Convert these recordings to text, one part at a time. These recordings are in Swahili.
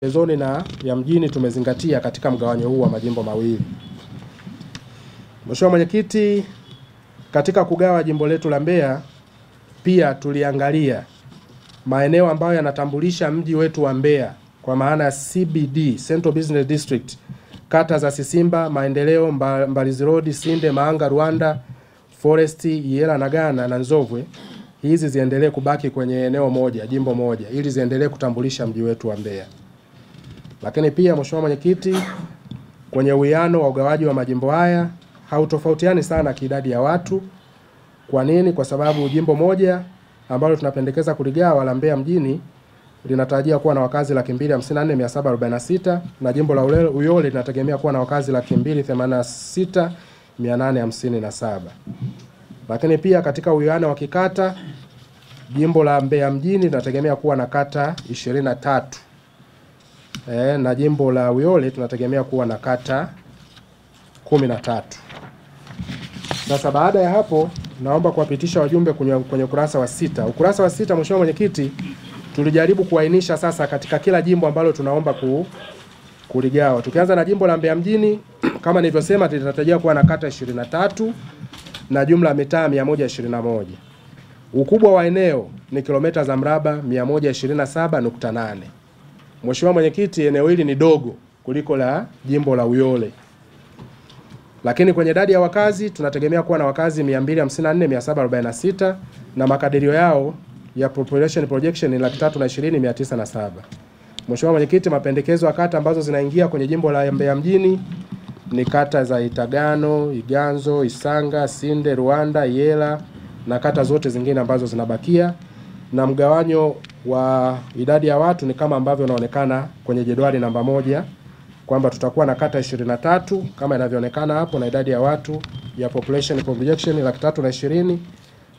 pembezoni na ya mjini tumezingatia katika mgawanyo huu wa majimbo mawili. Mheshimiwa Mwenyekiti, katika kugawa jimbo letu la Mbeya pia tuliangalia maeneo ambayo yanatambulisha mji wetu wa Mbeya kwa maana ya CBD, Central Business District, kata za Sisimba, Maendeleo, Mbalizi Road, Sinde, Maanga, Rwanda, Forest, Yela na Ghana na Nzovwe. Hizi ziendelee kubaki kwenye eneo moja, jimbo moja, ili ziendelee kutambulisha mji wetu wa Mbeya. Lakini pia Mheshimiwa Mwenyekiti, kwenye uwiano wa ugawaji wa majimbo haya hautofautiani sana kiidadi ya watu. Kwa nini? Kwa sababu jimbo moja ambalo tunapendekeza kuligawa la Mbeya mjini linatarajia kuwa na wakazi 254,746 na jimbo la Uyole linategemea kuwa na wakazi 286,857. Lakini pia katika uwiano wa kikata, jimbo la Mbeya mjini linategemea kuwa na kata 23. Na jimbo la Uyole tunategemea kuwa na kata 13. Sasa baada ya hapo naomba kuwapitisha wajumbe kwenye ukurasa wa 6. Ukurasa wa 6, Mheshimiwa Mwenyekiti, tulijaribu kuainisha sasa katika kila jimbo ambalo tunaomba kuligawa. Tukianza na jimbo la Mbeya mjini, kama nilivyosema, linatarajia kuwa na kata 23 na jumla ya mitaa 121. Ukubwa wa eneo ni kilomita za mraba 127.8. Mheshimiwa Mwenyekiti, eneo hili ni dogo kuliko la jimbo la Uyole. Lakini kwenye idadi ya wakazi tunategemea kuwa na wakazi 254,746 na makadirio yao ya population projection ni 320,907. Mheshimiwa Mwenyekiti, mapendekezo ya kata ambazo zinaingia kwenye jimbo la Mbeya mjini ni kata za Itagano, Iganzo, Isanga, Sinde, Rwanda, Yela na kata zote zingine ambazo zinabakia, na mgawanyo wa idadi ya watu ni kama ambavyo unaonekana kwenye jedwali namba 1 kwamba tutakuwa na kata 23 kama inavyoonekana hapo, na idadi ya watu ya population projection ni 320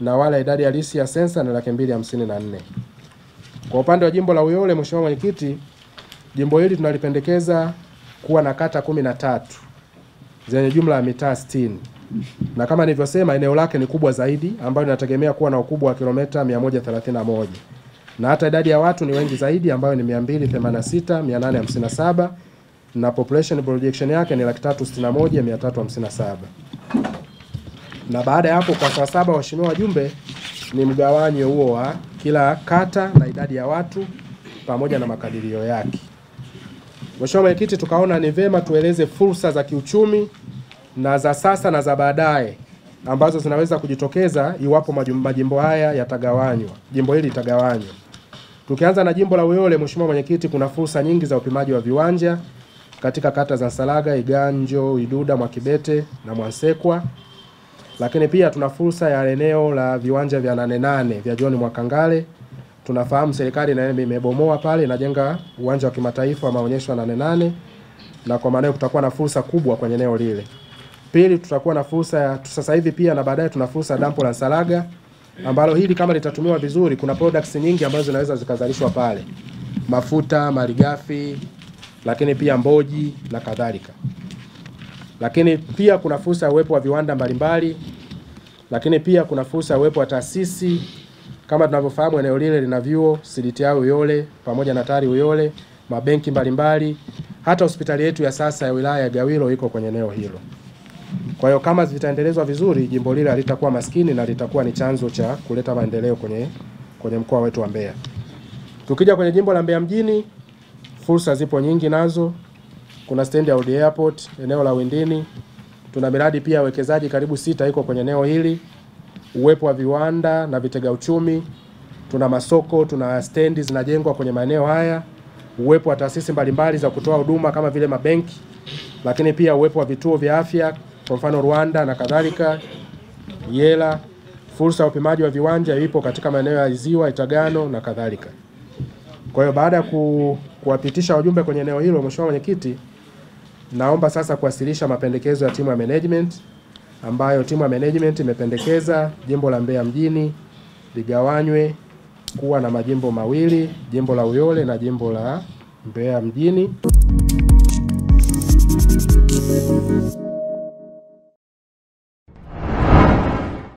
na wala idadi halisi ya sensa ni 254. Kwa upande wa jimbo la Uyole, Mheshimiwa Mwenyekiti, jimbo hili tunalipendekeza kuwa na kata 13 zenye jumla ya mitaa 60. Na kama nilivyosema, eneo lake ni kubwa zaidi ambayo linategemea kuwa na ukubwa wa kilomita 131. Na hata idadi ya watu ni wengi zaidi ambayo ni 286,857 na population projection yake ni 361,357. Na baada ya hapo kwa saa 7, waheshimiwa wajumbe, ni mgawanyo huo wa kila kata na idadi ya watu pamoja na makadirio yake. Mheshimiwa Mwenyekiti, tukaona ni vema tueleze fursa za kiuchumi na za sasa na za baadaye ambazo zinaweza kujitokeza iwapo majimbo haya yatagawanywa, jimbo hili litagawanywa. Tukianza na jimbo la Uyole, Mheshimiwa Mwenyekiti, kuna fursa nyingi za upimaji wa viwanja katika kata za Nsalaga, Iganjo, Iduda, Mwakibete na Mwansekwa. Lakini pia tuna fursa ya eneo la viwanja vya 88 vya John Mwakangale. Tunafahamu serikali na imebomoa pale, inajenga uwanja wa kimataifa wa maonyesho 88 na kwa maana kutakuwa na fursa kubwa kwenye eneo lile. Pili, tutakuwa na fursa ya sasa hivi pia na baadaye tuna fursa ya dampo la Nsalaga ambalo hili kama litatumiwa vizuri kuna products nyingi ambazo zinaweza zikazalishwa pale. Mafuta, malighafi, lakini pia mboji na kadhalika. Lakini pia kuna fursa ya uwepo wa viwanda mbalimbali, lakini pia kuna fursa ya uwepo wa taasisi. Kama tunavyofahamu eneo lile lina vyuo, CDTI Uyole pamoja na TARI Uyole, mabenki mbalimbali, hata hospitali yetu ya sasa ya wilaya ya Gawilo iko kwenye eneo hilo. Kwa hiyo kama zitaendelezwa vizuri, jimbo lile halitakuwa maskini na litakuwa ni chanzo cha kuleta maendeleo kwenye mkoa wetu wa Mbeya. Tukija kwenye jimbo la Mbeya mjini, fursa zipo nyingi nazo. Kuna stendi ya Old Airport, eneo la Windini. Tuna miradi pia wekezaji karibu 6 iko kwenye eneo hili. Uwepo wa viwanda na vitega uchumi. Tuna masoko, tuna stendi zinajengwa kwenye maeneo haya. Uwepo wa taasisi mbalimbali za kutoa huduma kama vile mabenki. Lakini pia uwepo wa vituo vya afya, kwa mfano Rwanda na kadhalika, Yela. Fursa ya upimaji wa viwanja ipo katika maeneo ya Ziwa, Itagano na kadhalika. Kwa hiyo baada ya kuwapitisha wajumbe kwenye eneo hilo, Mheshimiwa Mwenyekiti, naomba sasa kuwasilisha mapendekezo ya timu ya management, ambayo timu ya management imependekeza jimbo la Mbeya mjini ligawanywe kuwa na majimbo mawili, jimbo la Uyole na jimbo la Mbeya mjini.